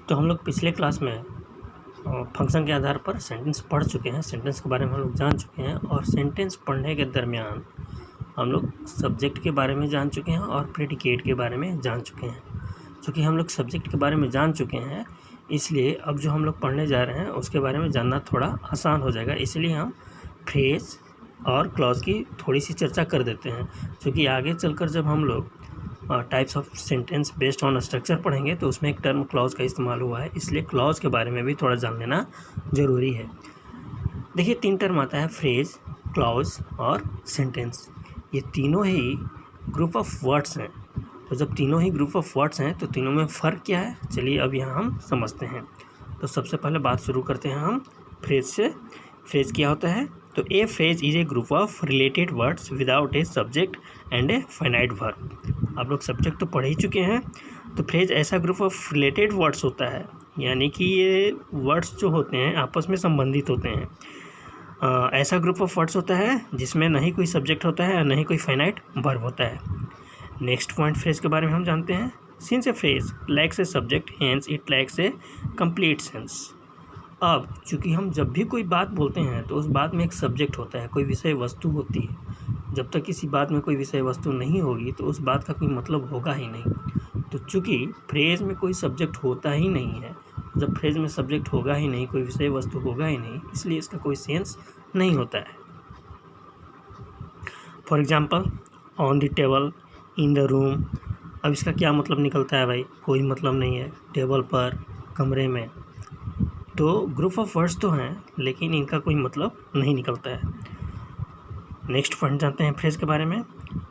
तो हम लोग पिछले क्लास में फंक्शन के आधार पर सेंटेंस पढ़ चुके हैं, सेंटेंस के बारे में हम लोग जान चुके हैं और सेंटेंस पढ़ने के दरमियान हम लोग सब्जेक्ट के बारे में जान चुके हैं और प्रेडिकेट के बारे में जान चुके हैं। चूँकि हम लोग सब्जेक्ट के बारे में जान चुके हैं इसलिए अब जो हम लोग पढ़ने जा रहे हैं उसके बारे में जानना थोड़ा आसान हो जाएगा, इसलिए हम फ्रेज और क्लॉज की थोड़ी सी चर्चा कर देते हैं। क्योंकि आगे चलकर जब हम लोग types of sentence based on structure पढ़ेंगे तो उसमें एक टर्म क्लॉज का इस्तेमाल हुआ है, इसलिए क्लॉज के बारे में भी थोड़ा जान लेना ज़रूरी है। देखिए 3 टर्म आता है, फ्रेज, क्लॉज और सेंटेंस। ये तीनों ही ग्रुप ऑफ वर्ड्स हैं। तो जब तीनों ही ग्रुप ऑफ वर्ड्स हैं तो तीनों में फ़र्क क्या है, चलिए अब यहाँ हम समझते हैं। तो सबसे पहले बात शुरू करते हैं हम फ्रेज से। फ्रेज क्या होता है? तो ए phrase is a group of related words without a subject and a finite verb. आप लोग सब्जेक्ट तो पढ़ ही चुके हैं। तो फ्रेज ऐसा ग्रुप ऑफ रिलेटेड वर्ड्स होता है, यानी कि ये वर्ड्स जो होते हैं आपस में संबंधित होते हैं। ऐसा ग्रुप ऑफ वर्ड्स होता है जिसमें न ही कोई सब्जेक्ट होता है और न ही कोई फाइनाइट वर्ब होता है। नेक्स्ट पॉइंट फ्रेज के बारे में हम जानते हैं। Since A phrase lakhs a subject hence it lacks A complete sense. अब चूँकि हम जब भी कोई बात बोलते हैं तो उस बात में एक सब्जेक्ट होता है, कोई विषय वस्तु होती है। जब तक किसी बात में कोई विषय वस्तु नहीं होगी तो उस बात का कोई मतलब होगा ही नहीं। तो चूँकि फ्रेज में कोई सब्जेक्ट होता ही नहीं है, जब फ्रेज में सब्जेक्ट होगा ही नहीं, कोई विषय वस्तु होगा ही नहीं, इसलिए इसका कोई सेंस नहीं होता है। For example, on the table, in the room. अब इसका क्या मतलब निकलता है भाई? कोई मतलब नहीं है। टेबल पर, कमरे में, तो ग्रुप ऑफ वर्ड्स तो हैं लेकिन इनका कोई मतलब नहीं निकलता है। नेक्स्ट पॉइंट जानते हैं फ्रेज के बारे में।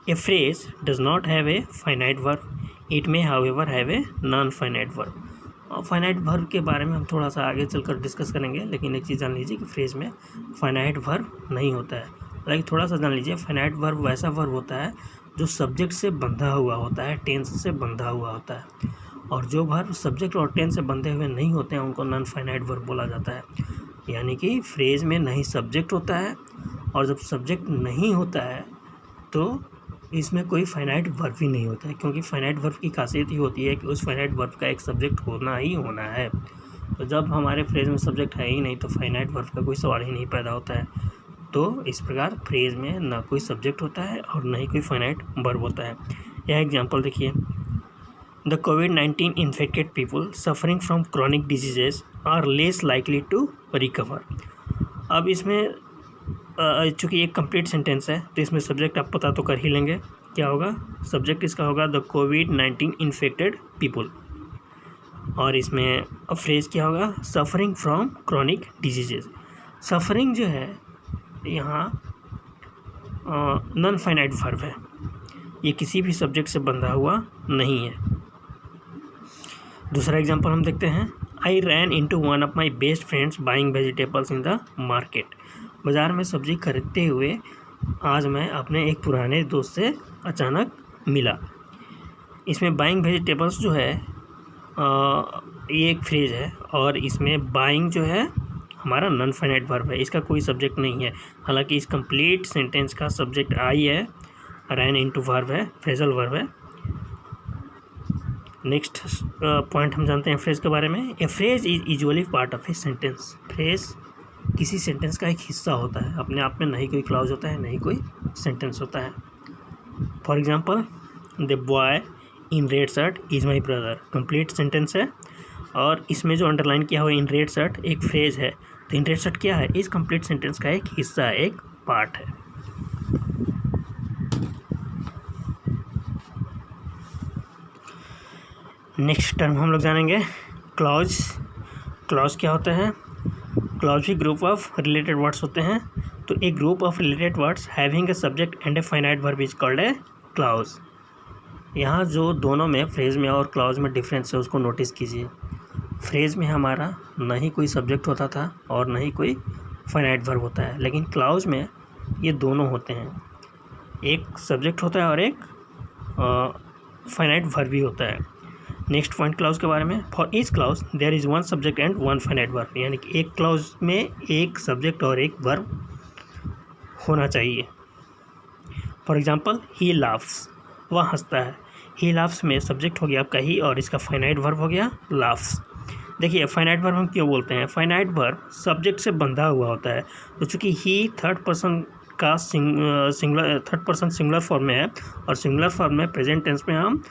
ए phrase does not have a finite verb, it may however have a non finite verb. और फाइनाइट वर्ब के बारे में हम थोड़ा सा आगे चलकर डिस्कस करेंगे, लेकिन एक चीज़ जान लीजिए कि फ्रेज में फाइनाइट वर्ब नहीं होता है। लाइक थोड़ा सा जान लीजिए, फाइनाइट वर्ब वैसा वर्ब होता है जो सब्जेक्ट से बंधा हुआ होता है, टेंस से बंधा हुआ होता है। और जो वर्ब सब्जेक्ट और टेंस से बंधे हुए नहीं होते हैं उनको नॉन फाइनाइट वर्ब बोला जाता है। यानी कि फ्रेज में नहीं सब्जेक्ट होता है और जब सब्जेक्ट नहीं होता है तो इसमें कोई फाइनाइट वर्ब भी नहीं होता है, क्योंकि फाइनाइट वर्ब की खासियत ही होती है कि उस फाइनाइट वर्ब का एक सब्जेक्ट होना ही होना है। तो जब हमारे फ्रेज में सब्जेक्ट है ही नहीं तो फाइनाइट वर्ब का कोई सवाल ही नहीं पैदा होता है। तो इस प्रकार फ्रेज में ना कोई सब्जेक्ट होता है और ना ही कोई फाइनाइट वर्ब होता है। यह एग्जांपल देखिए, द कोविड-19 infected people suffering from chronic diseases are less likely to recover. अब इसमें चूँकि एक कंप्लीट सेंटेंस है तो इसमें सब्जेक्ट आप पता तो कर ही लेंगे, क्या होगा? सब्जेक्ट इसका होगा द कोविड-19 इन्फेक्टेड पीपल, और इसमें अब फ्रेज क्या होगा? Suffering from chronic diseases. Suffering जो है यहाँ नॉन फाइनाइट वर्ब है, ये किसी भी सब्जेक्ट से बंधा हुआ नहीं है। दूसरा एग्जांपल हम देखते हैं। I ran into one of my best friends buying vegetables in the market. बाज़ार में सब्जी खरीदते हुए आज मैं अपने एक पुराने दोस्त से अचानक मिला। इसमें बाइंग वेजिटेबल्स जो है ये एक फ्रेज है और इसमें बाइंग जो है हमारा नॉन फाइनाइट वर्ब है, इसका कोई सब्जेक्ट नहीं है। हालांकि इस कंप्लीट सेंटेंस का सब्जेक्ट आई है, रैन इनटू वर्ब है, फ्रेजल वर्ब है। नेक्स्ट पॉइंट हम जानते हैं फ्रेज के बारे में। ए phrase is usually part of a sentence. Phrase किसी सेंटेंस का एक हिस्सा होता है, अपने आप में नहीं कोई क्लॉज होता है नहीं कोई सेंटेंस होता है। For example, the boy in red shirt is my brother, complete sentence है और इसमें जो अंडरलाइन किया हुआ इन रेड शर्ट एक फ्रेज है। तो इन रेड शर्ट क्या है? इस कंप्लीट सेंटेंस का एक हिस्सा है, एक पार्ट है। नेक्स्ट टर्म हम लोग जानेंगे क्लॉज। क्लॉज क्या होता है? क्लॉज भी ग्रुप ऑफ रिलेटेड वर्ड्स होते हैं। तो एक group of related words having a subject and a finite verb is called a clause. यहाँ जो दोनों में फ्रेज में और क्लॉज में डिफरेंस है उसको नोटिस कीजिए। फ्रेज में हमारा न ही कोई सब्जेक्ट होता था और न ही कोई फाइनाइट वर्ब होता है, लेकिन क्लॉज में ये दोनों होते हैं, एक सब्जेक्ट होता है और एक फाइनाइट वर्ब भी होता है। नेक्स्ट पॉइंट क्लॉज के बारे में। For each clause there is one subject and one finite verb, यानी कि एक क्लॉज में एक सब्जेक्ट और एक वर्ब होना चाहिए। फॉर एग्जांपल, ही लाफ्स, वह हंसता है। ही लाफ्स में सब्जेक्ट हो गया आपका ही और इसका फाइनाइट वर्ब हो गया लाफ्स। देखिए फाइनाइट वर्ब हम क्यों बोलते हैं, फाइनाइट वर्ब सब्जेक्ट से बंधा हुआ होता है। तो चूँकि ही थर्ड पर्सन का थर्ड पर्सन सिंगुलर फॉर्म में है और सिंगुलर फॉर्म में प्रेजेंट टेंस में हम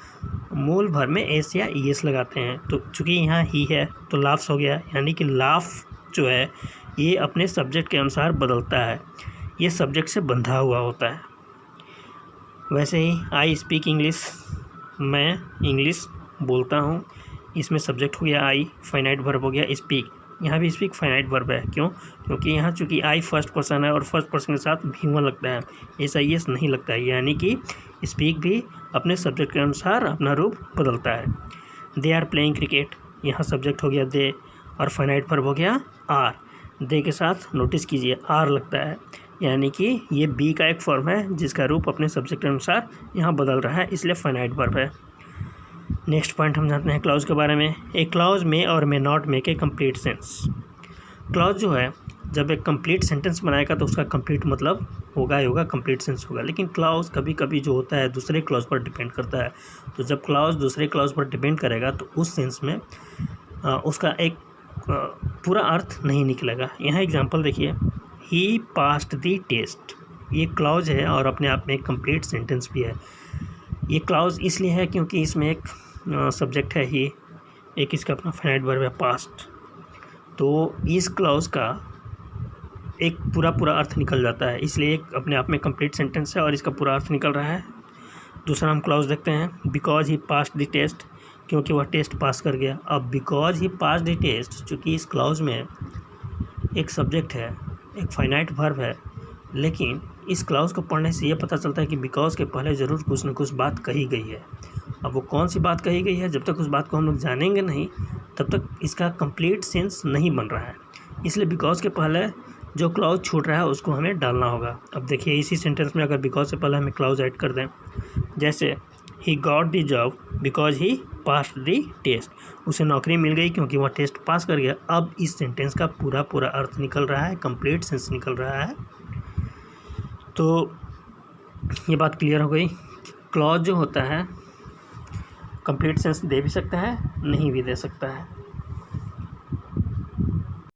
मूल वर्ब में एस या ईएस लगाते हैं। तो चूँकि यहाँ ही है तो लाफ्स हो गया, यानी कि लाफ जो है ये अपने सब्जेक्ट के अनुसार बदलता है, ये सब्जेक्ट से बंधा हुआ होता है। वैसे ही आई स्पीक इंग्लिश, मैं इंग्लिश बोलता हूँ, इसमें सब्जेक्ट हो गया आई, फाइनाइट वर्ब हो गया स्पीक। यहाँ भी स्पीक फाइनाइट वर्ब है, क्यों? क्योंकि यहाँ चूँकि आई फर्स्ट पर्सन है और फर्स्ट पर्सन के साथ भी लगता है, ऐसा एस नहीं लगता है, यानी कि स्पीक भी अपने सब्जेक्ट के अनुसार अपना रूप बदलता है। दे आर प्लेइंग क्रिकेट, यहाँ सब्जेक्ट हो गया दे और फाइनाइट वर्ब हो गया आर। दे के साथ नोटिस कीजिए आर लगता है, यानी कि ये बी का एक फॉर्म है जिसका रूप अपने सब्जेक्ट के अनुसार यहाँ बदल रहा है, इसलिए फाइनाइट वर्ब है। नेक्स्ट पॉइंट हम जानते हैं क्लॉज के बारे में। ए क्लॉज में और may not make a complete sense. Clause जो है जब एक कंप्लीट सेंटेंस बनाएगा तो उसका कंप्लीट मतलब होगा ही होगा, कंप्लीट सेंस होगा। लेकिन क्लॉज कभी कभी जो होता है दूसरे क्लॉज पर डिपेंड करता है, तो जब क्लॉज दूसरे क्लॉज पर डिपेंड करेगा तो उस सेंस में उसका एक पूरा अर्थ नहीं निकलेगा। यहाँ एग्जांपल देखिए, ही पास्ड द टेस्ट, ये क्लॉज है और अपने आप में एक कंप्लीट सेंटेंस भी है। ये क्लॉज इसलिए है क्योंकि इसमें एक सब्जेक्ट है ही, एक इसका अपना फाइनाइट वर्ब है पास्ट, तो इस क्लॉज का एक पूरा अर्थ निकल जाता है, इसलिए एक अपने आप में कंप्लीट सेंटेंस है और इसका पूरा अर्थ निकल रहा है। दूसरा हम क्लॉज देखते हैं, because he passed the test, क्योंकि वह टेस्ट पास कर गया। अब because he passed the test, चूँकि इस क्लॉज में एक सब्जेक्ट है, एक फाइनाइट वर्ब है, लेकिन इस क्लॉज को पढ़ने से ये पता चलता है कि बिकॉज के पहले ज़रूर कुछ न कुछ बात कही गई है। अब वो कौन सी बात कही गई है, जब तक उस बात को हम लोग जानेंगे नहीं तब तक इसका कंप्लीट सेंस नहीं बन रहा है, इसलिए बिकॉज के पहले जो क्लॉज छूट रहा है उसको हमें डालना होगा। अब देखिए इसी सेंटेंस में अगर बिकॉज से पहले हमें क्लॉज ऐड कर दें, जैसे he got the job because he passed the test, उसे नौकरी मिल गई क्योंकि वह टेस्ट पास कर गया। अब इस सेंटेंस का पूरा अर्थ निकल रहा है, कंप्लीट सेंस निकल रहा है। तो ये बात क्लियर हो गई, क्लॉज जो होता है कंप्लीट सेंस दे भी सकता है, नहीं भी दे सकता है।